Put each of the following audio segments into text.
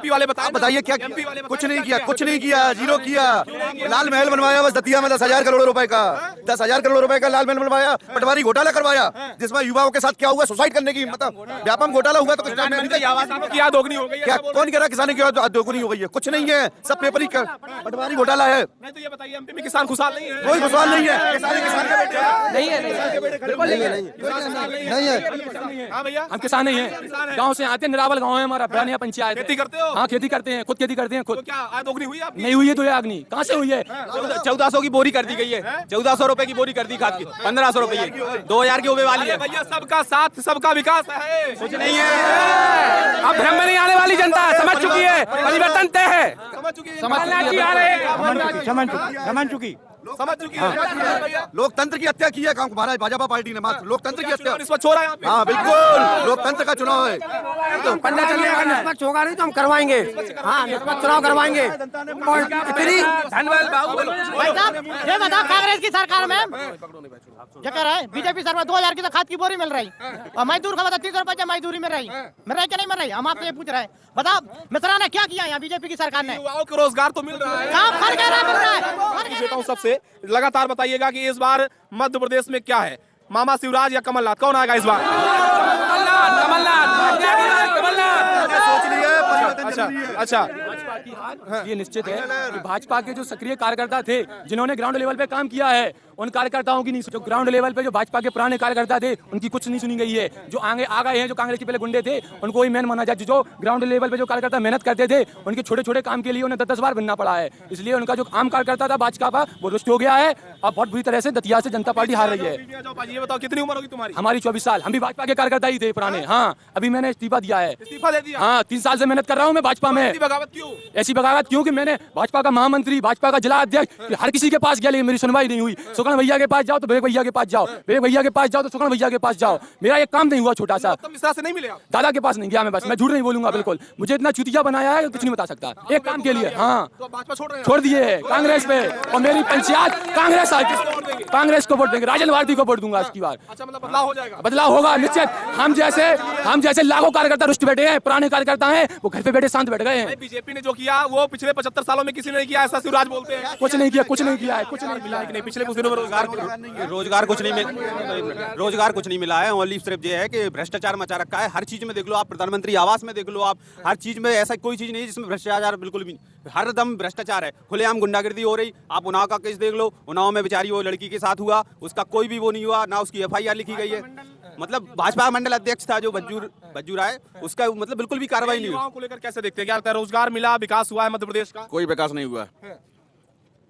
MP वाले बताइए क्या कुछ नहीं किया, कुछ नहीं किया, जीरो किया। लाल महल बनवाया बस दतिया में 10,000 करोड़ रुपए का, 10,000 करोड़ रुपए का लाल महल बनवाया। पटवारी घोटाला करवाया जिसमें युवाओं के साथ क्या हुआ, सुसाइड करने की मतलब व्यापम घोटाला हुआ। तो क्या दोगुनी हो गई है? क्या कौन कह रहा किसानी की दोगुनी हो गई है? कुछ नहीं है, सब पेपरी का पटवारी घोटाला है। नहीं तो ये बताइए एमपी में किसान खुशहाल नहीं है? कोई खुशहाल नहीं है, किसान के बेटे नहीं है। हाँ भैया, हम किसान नहीं है, गांव से आते हैं, निरावल गांव है हमारा, पुरानी पंचायत। खेती करते हो? हाँ खेती करते हैं, खुद खेती करते हैं खुद। तो क्या आय दोगुनी हुई आपकी? नहीं हुई है तो ये आगनी कहाँ से हुई है? 1400 की बोरी कर दी गई है, 1400 रुपए की बोरी कर दी खाद की, 1500 रुपए 2000 की होने वाली है। भैया सबका साथ सबका विकास है, कुछ नहीं है। अब भ्रम में नहीं आने वाली जनता समझ चुकी है, परिवर्तन तय है। समझ चुकी है, समझ चुकी समझ चुकी है। लोकतंत्र की हत्या की है हमारा भाजपा पार्टी ने, मात्र लोकतंत्र की हत्या। निष्पक्ष हो रहा है यहाँ पे? हाँ बिल्कुल, लोकतंत्र का चुनाव है। पन्ना चलने का निष्पक्ष होगा नहीं तो हम करवाएंगे। हाँ निष्पक्ष चुनाव करवाएंगे। ये बता कांग्रेस की सरकार में क्या कर रहा है? बीजेपी सरकार 2000 की तो खाद की बोरी मिल रही और मजदूर का बता 30 रुपए मजदूरी मिल रही क्या नहीं मिल रही? हम आपसे ये पूछ रहे हैं, बताओ मिश्रा ने क्या किया यहाँ बीजेपी की सरकार ने? युवाओं को रोजगार तो मिल रहा है। काम फर्क है ना मिल रहा है? देता हूँ सबसे, लगातार बताइएगा कि इस बार मध्य प्रदेश में क्या है, मामा शिवराज या कमलनाथ, कौन आएगा इस बार? अच्छा, ये निश्चित है कि भाजपा के जो सक्रिय कार्यकर्ता थे जिन्होंने ग्राउंड लेवल पे काम किया है, उन कार्यकर्ताओं की नहीं, जो ग्राउंड लेवल पे जो भाजपा के पुराने कार्यकर्ता थे उनकी कुछ नहीं सुनी गई है। जो आगे आ गए हैं, जो कांग्रेस के पहले गुंडे थे उनको ही मेन माना जाए। जो ग्राउंड लेवल पे जो कार्यकर्ता मेहनत करते थे उनके छोटे छोटे काम के लिए उन्हें 10 बार बनना पड़ा है। इसलिए उनका जो आम कार्यकर्ता था भाजपा का वो रुष्ट हो गया है। अब बहुत बुरी तरह से दतिया से जनता पार्टी हार रही है। ये बताओ कितनी उम्र होगी तुम्हारी? हमारी 24 साल, हम भी भाजपा के कार्यकर्ता ही थे पुराने। हाँ अभी मैंने इस्तीफा दिया है। इस्तीफा दे दिया? हाँ 3 साल से मेहनत कर रहा हूँ मैं भाजपा में। बगावत क्यों? ऐसी बगावत क्यों कि मैंने भाजपा का महामंत्री, भाजपा का जिला अध्यक्ष, हर किसी के पास गया लेकिन मेरी सुनवाई नहीं हुई। सुकर्ण भैया के पास जाओ तो विवेक भैया के पास जाओ, विवेक भैया के पास जाओ तो सुकर्ण भैया के पास जाओ। मेरा एक काम नहीं हुआ छोटा सा। मिश्रा से नहीं मिले आप? दादा के पास नहीं गया मैं, बस मैं झूठ नहीं बोलूंगा बिल्कुल। मुझे इतना चुतिया बनाया है कुछ नहीं बता सकता एक काम के लिए। हाँ तो भाजपा छोड़ रहे हैं? छोड़ दिए कांग्रेस पे, और मेरी पंचायत कांग्रेस आएगी, कांग्रेस को वोट देंगे, राजन भारती को वोट दूंगा इसकी बार। अच्छा, मतलब बदलाव हो जाएगा? बदलाव होगा निश्चित। हम जैसे लाखों कार्यकर्ता रुष्ट बैठे हैं, पुराने कार्यकर्ता हैं, वो घर पे बैठे शांत बैठ गए हैं। बीजेपी ने जो किया वो पिछले 75 सालों में किसी ने नहीं किया, ऐसा शिवराज बोलते हैं। कुछ नहीं किया, कुछ नहीं किया है, कुछ नहीं मिला है। नहीं, पिछले कुछ दिनों में रोजगार कुछ नहीं मिला है। ओनली सिर्फ ये है कि भ्रष्टाचार मचा रखा है। हर चीज में देख लो आप, प्रधानमंत्री आवास में देख लो आप, हर चीज में ऐसा कोई चीज नहीं जिसमें भ्रष्टाचार बिल्कुल भी, हर दम भ्रष्टाचार है। खुलेआम गुंडागर्दी हो रही। आप उन्नाव का केस देख लो, उन्नाव में बेचारी वो लड़की के साथ हुआ, उसका कोई भी वो नहीं हुआ, ना उसकी FIR लिखी गई है। मतलब भाजपा मंडल अध्यक्ष था जो बज्जू राय, उसका मतलब बिल्कुल भी कार्रवाई नहीं हुई। युवाओं को लेकर कैसे देखते हैं? क्या लगता है, रोजगार मिला, विकास हुआ है मध्य प्रदेश का? कोई विकास नहीं हुआ,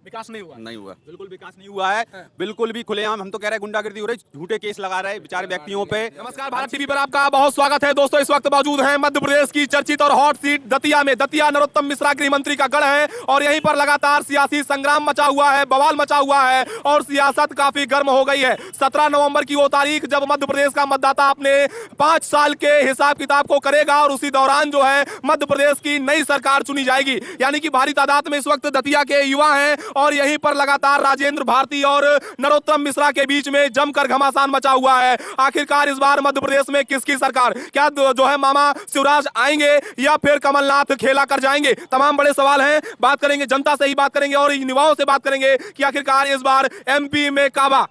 विकास नहीं हुआ, नहीं हुआ, बिल्कुल विकास नहीं हुआ है। बिल्कुल भी खुलेआम हम तो कह रहे हैं गुंडागर्दी हो रही, झूठे केस लगा रहे हैं बेचारे व्यक्तियों पे। नमस्कार, भारत टीवी पर आपका बहुत स्वागत है दोस्तों। इस वक्त मौजूद हैं मध्य प्रदेश की चर्चित और हॉट सीट दतिया में। दतिया नरोत्तम मिश्रा गृह मंत्री का गढ़ है और यहीं पर लगातार सियासी संग्राम मचा हुआ है, बवाल मचा हुआ है और सियासत काफी गर्म हो गई है। 17 नवंबर की वो तारीख जब मध्य प्रदेश का मतदाता अपने 5 साल के हिसाब किताब को करेगा और उसी दौरान जो है मध्य प्रदेश की नई सरकार चुनी जाएगी। यानी कि भारी तादाद में इस वक्त दतिया के युवा हैं और यहीं पर लगातार राजेंद्र भारती और नरोत्तम मिश्रा के बीच में जमकर घमासान मचा हुआ है। आखिरकार इस बार मध्य प्रदेश में किसकी सरकार, क्या जो है मामा शिवराज आएंगे या फिर कमलनाथ खेला कर जाएंगे? तमाम बड़े सवाल हैं। बात करेंगे जनता से ही बात करेंगे और युवाओं से बात करेंगे कि आखिरकार इस बार MP में काबा।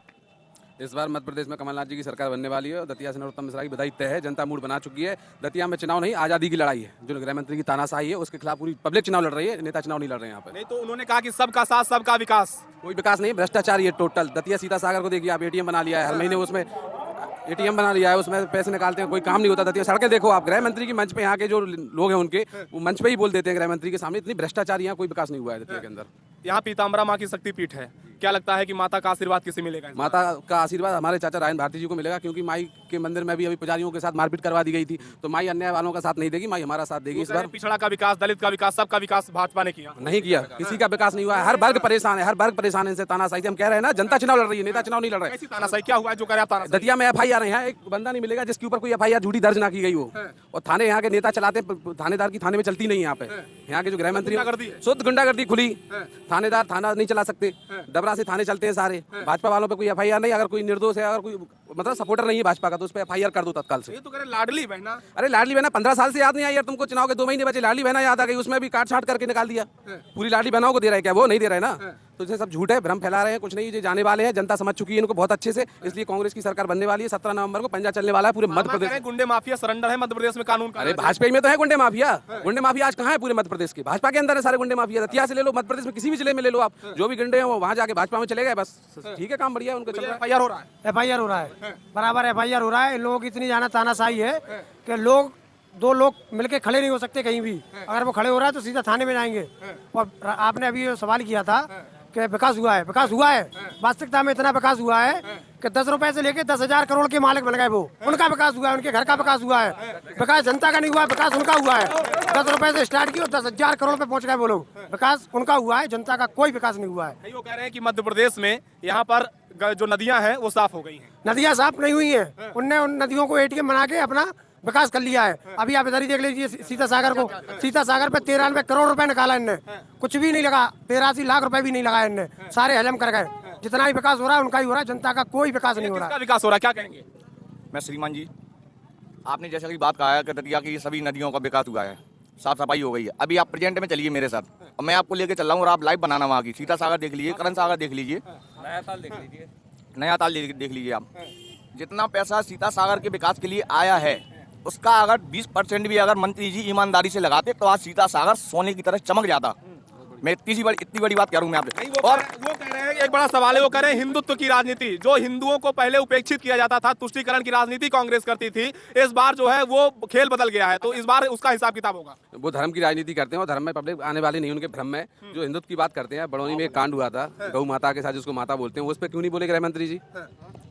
इस बार मध्य प्रदेश में कमलनाथ जी की सरकार बनने वाली है और दतिया से नरोत्तम मिश्रा की बधाई तय है। जनता मूड बना चुकी है। दतिया में चुनाव नहीं, आजादी की लड़ाई है। जो गृह मंत्री की तानाशाही है उसके खिलाफ पूरी पब्लिक चुनाव लड़ रही है, नेता चुनाव नहीं लड़ रहे हैं यहाँ पे। नहीं तो उन्होंने कहा कि सबका साथ सबका विकास। कोई विकास नहीं, भ्रष्टाचार ये टोटल। दतिया सीता सागर को देखिए आप, ATM बना लिया है, हर महीने उसमें ATM बना लिया है, उसमें पैसे निकालते हैं, कोई काम नहीं होता। दतिया सड़कें देखो आप, गृह मंत्री की मंच पे यहाँ के जो लोग हैं उनके वो मंच पे ही बोल देते हैं गृह मंत्री के सामने। इतनी भ्रष्टाचार, यहाँ कोई विकास नहीं हुआ है दतिया के अंदर। यहाँ पीताम्बरा माँ की शक्तिपीठ है, क्या लगता है कि माता का आशीर्वाद किसे मिलेगा? माता का आशीर्वाद हमारे चाचा राजन भारती जी को मिलेगा, क्योंकि माई के मंदिर में भी अभी पुजारियों के साथ मारपीट करवा दी गई थी। तो माई अन्याय वालों का साथ नहीं देगी, माई हमारा साथ देगी इस बार। पिछड़ा का विकास, दलित का विकास, सबका विकास भाजपा ने किया नहीं किया, किसी का विकास नहीं हुआ है। हर वर्ग परेशान है, हर वर्ग परेशान है इनसे। तानाशाही हम कह रहे हैं ना, जनता चुनाव लड़ रही है, नेता चुनाव नहीं लड़ रहे। ऐसी तानाशाही क्या हुआ है जो करे आप? दतिया में FIR है, एक बंदा नहीं मिलेगा जिसके ऊपर कोई FIR झूठी दर्ज ना की गई हो। और थाने यहाँ के नेता चलाते, थानेदार की थाने में चलती नहीं। यहाँ पे यहाँ के जो गृह मंत्री शुद्ध गुंडागर्दी खुली। थानेदार थाना नहीं चला सकते, डबरा से थाने चलते हैं सारे। भाजपा वालों पे कोई FIR नहीं। अगर कोई निर्दोष है, अगर कोई मतलब सपोर्टर नहीं है भाजपा का, तो उस पर FIR कर दो तत्काल से। ये तो कह रहे लाडली बहना। अरे लाडली बहना 15 साल से याद नहीं आई यार तुमको, चुनाव के 2 महीने बचे लाडली बहना याद आ गई, उसमें भी काट छाट करके निकाल दिया। पूरी लाडली बहनाओं को दे रहा है क्या? वो नहीं दे रहा है ना। तो ये सब झूठ है, भ्रम फैला रहे हैं, कुछ नहीं। ये जाने वाले हैं, जनता समझ चुकी है इनको बहुत अच्छे से, इसलिए कांग्रेस की सरकार बनने वाली है। 17 नवंबर को पंजा चलने वाला है पूरे मध्य प्रदेश। गुंडे माफिया सरेंडर है मध्य प्रदेश में कानून का। अरे भाजपा में तो है गुंडे माफिया। गुंडे माफिया आज कहाँ है पूरे मध्य प्रदेश के? भाजपा के अंदर है सारे गुंडे माफिया। दतिया से ले लो, मध्य प्रदेश में किसी भी जिले में ले लो आप, जो भी गुंडे हैं वो वहाँ जाके भाजपा में चले गए, बस ठीक है, काम बढ़िया उनका चल रहा है। FIR हो रहा है। FIR हो रहा है, बराबर FIR हो रहा है। इन लोगों की इतनी जाना तानाशाही है कि लोग 2 लोग मिलके खड़े नहीं हो सकते कहीं भी। अगर वो खड़े हो रहा है तो सीधा थाने में जाएंगे। और आपने अभी ये सवाल किया था कि विकास हुआ है, विकास हुआ है। वास्तविकता में इतना विकास हुआ है कि 10 रुपए से लेके 10,000 करोड़ के मालिक बन गए वो। उनका विकास हुआ है, उनके घर का विकास हुआ है। विकास जनता का नहीं हुआ, विकास उनका हुआ है। 10 रुपए से स्टार्ट किया, 10,000 करोड़ पे पहुंच गए वो लोग। विकास उनका हुआ है, जनता का कोई विकास नहीं हुआ है। वो कह रहे हैं कि मध्य प्रदेश में यहाँ पर जो नदियां हैं वो साफ हो गई हैं। नदियाँ साफ नहीं हुई हैं, उनने उन नदियों को ATM बना के अपना विकास कर लिया है। अभी आप इधर ही देख लीजिए सीता सागर को, सीता सागर पे 93 करोड़ रुपए निकाला इनने, कुछ भी नहीं लगा। 83 लाख रुपए भी नहीं लगाया इनने, सारे हजम कर गए। जितना भी विकास हो रहा है उनका ही हो रहा है, जनता का कोई विकास नहीं हो रहा है। विकास हो रहा है, क्या कहेंगे? मैं श्रीमान जी, आपने जैसा कि बात कहा है कि दतिया की सभी नदियों का विकास हुआ है, साफ सफाई हो गई है। अभी आप प्रेजेंट में चलिए मेरे साथ, और मैं आपको लेके चल रहा हूँ और आप लाइव बनाना वहाँ की। सीता सागर देख लीजिए, करण सागर देख लीजिए, नया ताल देख लीजिए आप। जितना पैसा सीता सागर के विकास के लिए आया है उसका अगर 20% भी अगर मंत्री जी ईमानदारी से लगाते तो आज सीता सागर सोने की तरह चमक जाता। मैं इतनी बड़ी बात कह रहा हूँ मैं आपसे। और वो कह रहे हैं, एक बड़ा सवाल है, वो कह रहे हैं हिंदुत्व की राजनीति, जो हिंदुओं को पहले उपेक्षित किया जाता था, तुष्टीकरण की राजनीति कांग्रेस करती थी, इस बार जो है वो खेल बदल गया है, तो इस बार उसका हिसाब किताब होगा। वो धर्म की राजनीति करते हैं और धर्म में पब्लिक आने वाली नहीं, उनके भ्रम में जो हिंदुत्व की बात करते हैं। बड़ौनी में एक कांड हुआ था गौ माता के साथ, जिसको माता बोलते हैं, उस पर क्यों नहीं बोले गृह मंत्री जी?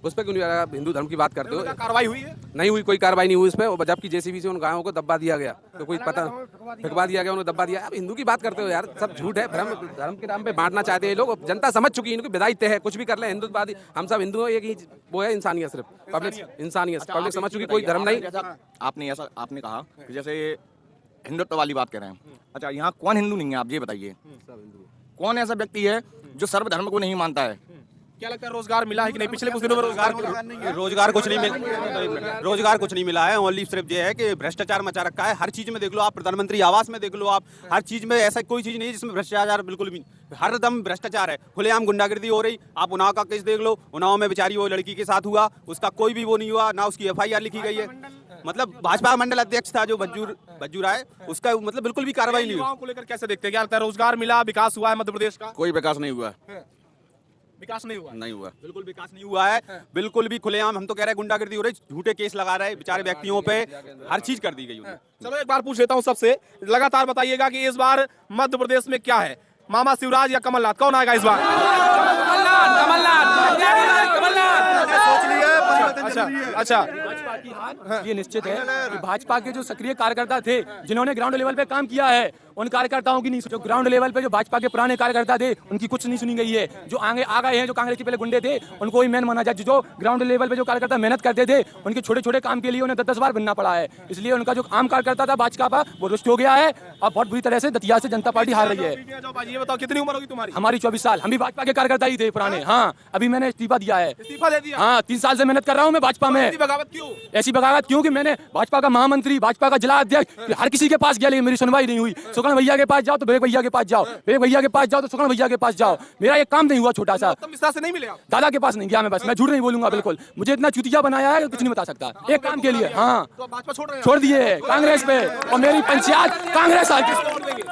उस पर क्यों नहीं? आप हिंदू धर्म की बात करते हो, कार्रवाई हुई है? नहीं हुई, कोई कार्रवाई नहीं हुई उस पर, जबकि JCB से उन गायों को दबा दिया गया, तो कोई पता फिकवा दिया गया, उन्हें दबा दिया। आप हिंदू की बात करते हो यार, सब झूठ है, भ्रम। धर्म के नाम पे बांटना चाहते हैं लोग, जनता समझ चुकी है, इनकी विदाई तय है, कुछ भी कर ले हिंदुत्ववादी। हम सब हिंदू हैं, एक ही वो है इंसानियत, सिर्फ पब्लिक इंसानियत। पब्लिक समझ चुकी कोई धर्म नहीं। आपने कहा कि जैसे हिंदुत्व वाली बात कर रहे हैं। अच्छा, यहाँ कौन हिंदू नहीं है आप ये बताइए? कौन ऐसा व्यक्ति है जो सर्वधर्म को नहीं मानता है? क्या लगता है रोजगार मिला है कि नहीं? पिछले कुछ दिनों में रोजगार कुछ नहीं मिला है। ओनली सिर्फ ये है कि भ्रष्टाचार मचा रखा है हर चीज में। देख लो आप, प्रधानमंत्री आवास में देख लो आप, हर चीज में ऐसा कोई चीज नहीं है जिसमें भ्रष्टाचार बिल्कुल भी। हर दम भ्रष्टाचार है, खुलेआम गुंडागर्दी हो रही। आप उन्नाव का केस देख लो, उन्नाव में बेचारी वो लड़की के साथ हुआ, उसका कोई भी वो नहीं हुआ, ना उसकी FIR लिखी गई है। मतलब भाजपा मंडल अध्यक्ष था जो बज्जू राय, उसका मतलब बिल्कुल भी कार्रवाई नहीं हुई। को लेकर कैसे देखते हैं? क्या लगता है रोजगार मिला, विकास हुआ है मध्य प्रदेश का? कोई विकास नहीं हुआ, विकास नहीं हुआ, नहीं हुआ, बिल्कुल विकास नहीं हुआ है। बिल्कुल भी खुलेआम, हम तो कह रहे हैं गुंडागर्दी हो रही, झूठे केस लगा रहे बेचारे व्यक्तियों पे, हर चीज कर दी गई उन्हें। चलो एक बार पूछ लेता हूँ सबसे, लगातार बताइएगा कि इस बार मध्य प्रदेश में क्या है, मामा शिवराज या कमलनाथ, कौन आएगा इस बार? अच्छा, ये निश्चित है कि भाजपा के जो सक्रिय कार्यकर्ता थे, जिन्होंने ग्राउंड लेवल पे काम किया है, उन कार्यकर्ताओं की नहीं, जो ग्राउंड लेवल पे जो भाजपा के पुराने कार्यकर्ता थे उनकी कुछ नहीं सुनी गई है। जो आगे आ गए हैं, जो कांग्रेस के पहले गुंडे थे, उनको ही मेन माना जाए। जो ग्राउंड लेवल पे जो कार्यकर्ता मेहनत करते थे, उनके छोटे छोटे काम के लिए उन्हें 10 बार बनना पड़ा है। इसलिए उनका जो आम कार्यकर्ता था भाजपा का, वो रुष्ट हो गया है और बहुत बुरी तरह से दतिया से जनता पार्टी हार रही है। ये बताओ कितनी उम्र होगी तुम्हारी? हमारी 24 साल। हम भी भाजपा के कार्यकर्ता ही थे पुराने। हाँ, अभी मैंने इस्तीफा दिया है। इस्तीफा दे दिया? हाँ, 3 साल से मेहनत कर रहा हूँ मैं भाजपा में। बगावत क्यों? ऐसी बगावत क्यों कि मैंने भाजपा का महामंत्री, भाजपा का जिला अध्यक्ष, हर किसी के पास गया लेकिन मेरी सुनवाई नहीं हुई। सुकर्ण भैया के पास जाओ तो विवेक भैया के पास जाओ, विवेक भैया के पास जाओ तो सुकर्ण भैया के पास जाओ। मेरा ये काम नहीं हुआ छोटा सा। मिश्रा से नहीं मिले? दादा के पास नहीं गया मैं, बस मैं झूठ नहीं बोलूंगा बिल्कुल। मुझे इतना चुतिया बनाया है कुछ नहीं बता सकता एक काम के लिए। हाँ, तो भाजपा छोड़ दिए कांग्रेस पे, और मेरी पंचायत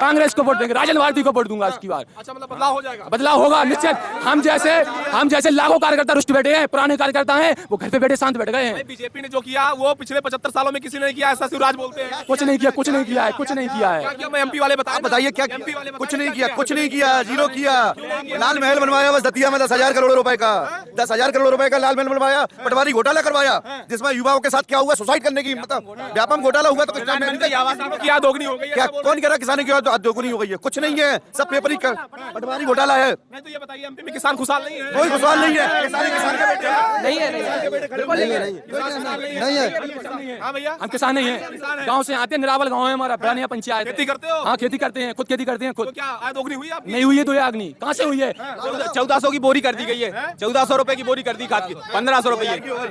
कांग्रेस को वोट देंगे, राजन भारती को वोट दूंगा इसकी बार। अच्छा, मतलब बदलाव हो जाएगा? बदलाव होगा निश्चित। हम जैसे लाखों कार्यकर्ता रुष्ट बैठे हैं, पुराने कार्यकर्ता हैं, वो घर पे बैठे शांत बैठ गए हैं। बीजेपी ने जो किया वो पिछले 75 सालों में किसी ने नहीं किया, ऐसा शिवराज बोलते हैं। कुछ नहीं किया, कुछ नहीं किया है, कुछ नहीं किया है। MP वाले बताइए क्या? कुछ नहीं किया, जीरो किया। लाल महल बनवाया बस दतिया में 10,000 करोड़ रुपए का, 10,000 करोड़ रुपए का लाल महल बनवाया। पटवारी घोटाला करवाया, जिसमें युवाओं के साथ क्या हुआ, सुसाइड करने की मतलब व्यापम घोटाला हुआ। तो किया दोगुनी हो गई। क्या कौन कह रहा किसानी की? तो आज दोगुनी हो गई है। कुछ नहीं है, सब पेपर ही पटवारी घोटाला है। नहीं तो ये बताइए एमपी में किसान खुशहाल नहीं है? कोई खुशहाल नहीं है, किसान के बेटे हैं। नहीं है, हाँ भैया, हम किसान नहीं है, गाँव से आते हैं, निरावल गाँव है हमारा, बरानिया पंचायत। खेती करते हो? हाँ खेती करते हैं, खुद खेती करते हैं तो खुद। क्या आय दोगुनी हुई आपकी? नहीं हुई है तो ये आगनी कहाँ से हुई है? 1400 की बोरी कर दी गई है, 1400 रुपए की बोरी कर दी खाद की, 1500 रुपए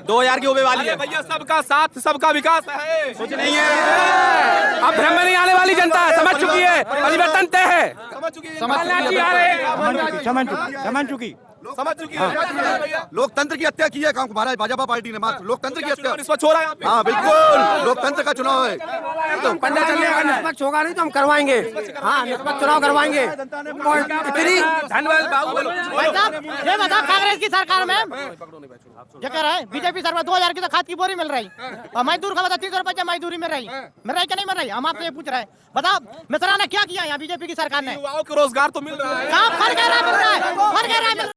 2000 की होने वाली है। भैया सबका साथ सबका विकास है, कुछ नहीं है। अब भ्रम में नहीं आने वाली जनता समझ चुकी है, परिवर्तन तय है। समझ चुकी है, समझ चुकी है भैया। लोकतंत्र की हत्या की है हमारा भाजपा पार्टी ने, मात्र लोकतंत्र की हत्या। रिश्वत हो रहा है यहाँ पे? हाँ बिल्कुल, लोकतंत्र का चुनाव है। तो निष्पक्ष होगा नहीं तो हम करवाएंगे। हाँ, निष्पक्ष चुनाव करवाएंगे। और इतनी भाई साहब ये बताओ, कांग्रेस की सरकार में जो कह रहा है बीजेपी सरकार 2000 की तो खाद की बोरी मिल रही, और मजदूर का बता 300 रुपए मजदूरी मिल रही क्या नहीं मिल रही? हम आपसे ये पूछ रहे हैं, बताओ मिश्रा ने क्या किया यहाँ बीजेपी की सरकार ने? युवाओं को रोजगार तो मिल रहा है। कहाँ फर्क है, मिल रहा है, फर्क है।